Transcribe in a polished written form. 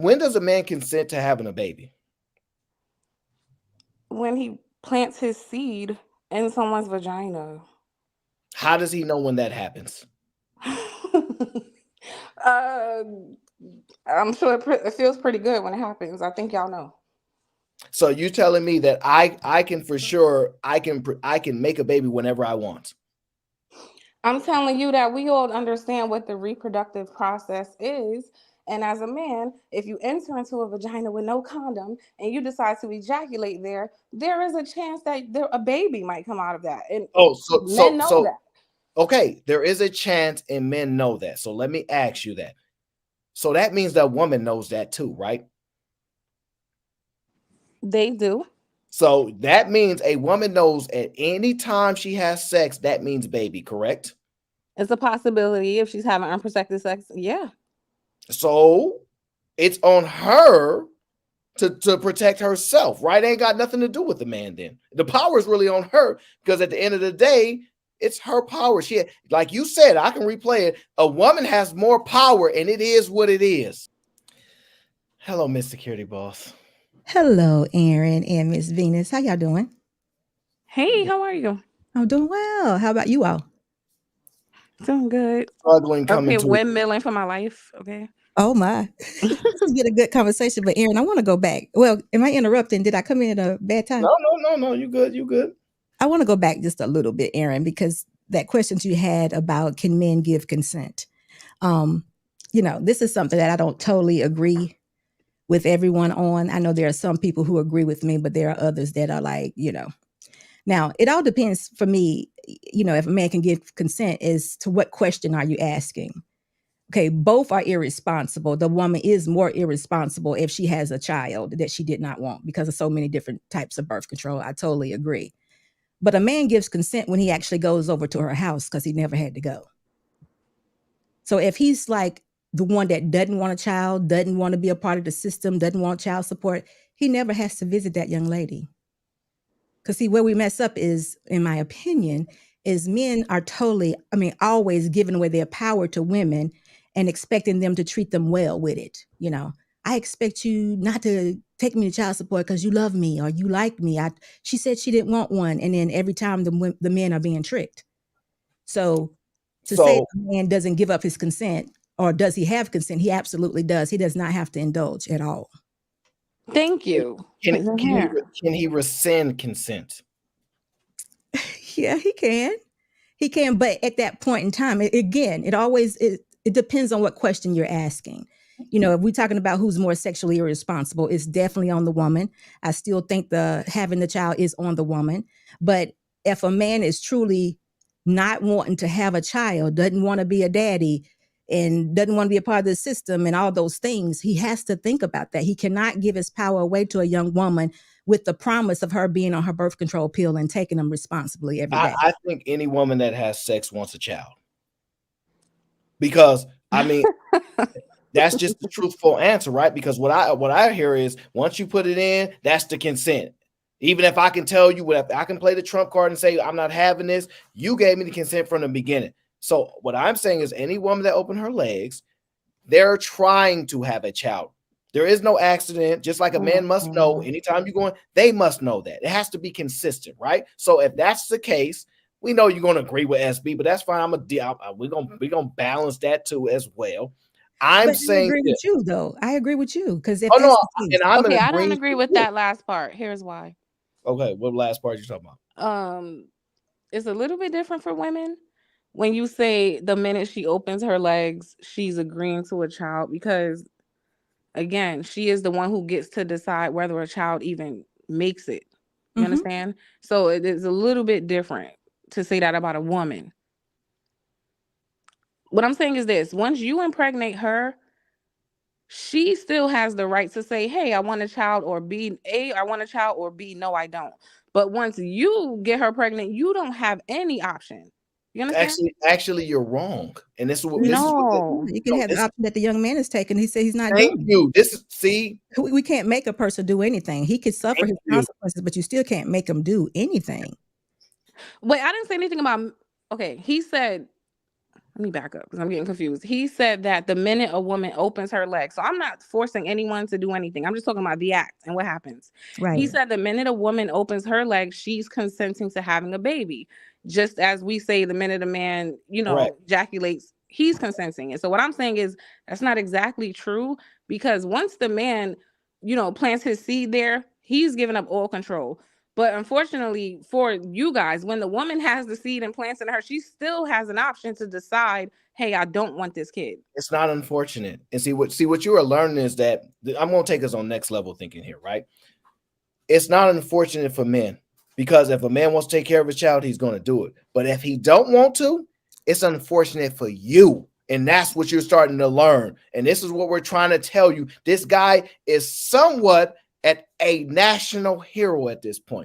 When does a man consent to having a baby? When he plants his seed in someone's vagina. How does he know when that happens? uh, I'm sure it feels pretty good when it happens. I think y'all know. So you telling me that I can for sure I can make a baby whenever I want. I'm telling you that we all understand what the reproductive process is. And as a man, if you enter into a vagina with no condom and you decide to ejaculate there, there is a chance that a baby might come out of that. And Oh, men know that. okay, there is a chance and men know that. So let me ask you that. So that means that woman knows that too, right? They do. So that means a woman knows at any time she has sex, that means baby, correct? It's a possibility if she's having unprotected sex. Yeah. So it's on her to protect herself, right? Ain't got nothing to do with the man then. The power is really on her because at the end of the day, it's her power. She, like you said, I can replay it. A woman has more power and it is what it is. Hello, Miss Security Boss. Hello, Aaron and Miss Venus. How y'all doing? Hey, how are you? I'm doing well. How about you all? Doing good. Struggling Up coming here to windmilling for my life. Okay. Oh my. This has been a good conversation, but Aaron, I want to go back. Well, am I interrupting? Did I come in at a bad time? No. You good. You good. I want to go back just a little bit, Aaron, because that question you had about can men give consent? This is something that I don't totally agree with everyone on. I know there are some people who agree with me, but there are others that are like, Now, it all depends for me, if a man can give consent as to what question are you asking? Okay, both are irresponsible. The woman is more irresponsible if she has a child that she did not want because of so many different types of birth control. I totally agree. But a man gives consent when he actually goes over to her house because he never had to go. So if he's like the one that doesn't want a child, doesn't want to be a part of the system, doesn't want child support, he never has to visit that young lady. Because see, where we mess up is, in my opinion, is men are always giving away their power to women and expecting them to treat them well with it. I expect you not to take me to child support because you love me or you like me. She said she didn't want one. And then every time the men are being tricked. So to say a man doesn't give up his consent, or does he have consent? He absolutely does. He does not have to indulge at all. Thank you. Can he rescind consent? Yeah, he can. He can, but at that point in time, it depends on what question you're asking. If we're talking about who's more sexually irresponsible, it's definitely on the woman. I still think having the child is on the woman. But if a man is truly not wanting to have a child, doesn't want to be a daddy, and doesn't want to be a part of the system and all those things, he has to think about that. He cannot give his power away to a young woman with the promise of her being on her birth control pill and taking them responsibly every day. I think any woman that has sex wants a child. Because, that's just the truthful answer, right? Because what I hear is once you put it in, that's the consent. Even if I can tell you, I can play the trump card and say, I'm not having this, you gave me the consent from the beginning. So what I'm saying is any woman that opened her legs, they're trying to have a child. There is no accident, just like a man must know anytime you go in, they must know that. It has to be consistent, right? So if that's the case, we know you're going to agree with SB, but that's fine. We're going to balance that too as well. I'm saying I agree with you, though. I agree with you because if I don't agree with that last part. Here's why. Okay, what last part you talking about? It's a little bit different for women. When you say the minute she opens her legs, she's agreeing to a child because, again, she is the one who gets to decide whether a child even makes it. You understand? So it is a little bit different to say that about a woman. What I'm saying is this: once you impregnate her, she still has the right to say, hey, I want a child, or B, A, I want a child, or B, no, I don't. But once you get her pregnant, you don't have any option. You understand? Actually, you're wrong. And this is what you can have the option that the young man is taking. He said he's not doing it. This is we can't make a person do anything. He could suffer his consequences, but you still can't make him do anything. Wait, I didn't say anything about. Okay, he said let me back up because I'm getting confused. He said that the minute a woman opens her leg, so I'm not forcing anyone to do anything. I'm just talking about the act and what happens. Right. He said the minute a woman opens her leg, she's consenting to having a baby. Just as we say the minute a man, Correct. ejaculates, he's consenting. And so what I'm saying is that's not exactly true, because once the man, plants his seed there, he's giving up all control. But unfortunately for you guys, when the woman has the seed and plants in her, she still has an option to decide, hey, I don't want this kid. It's not unfortunate. And see what you are learning is that I'm going to take us on next level thinking here, right? It's not unfortunate for men, because if a man wants to take care of his child, he's going to do it. But if he don't want to, it's unfortunate for you. And that's what you're starting to learn. And this is what we're trying to tell you. This guy is somewhat at a national hero at this point.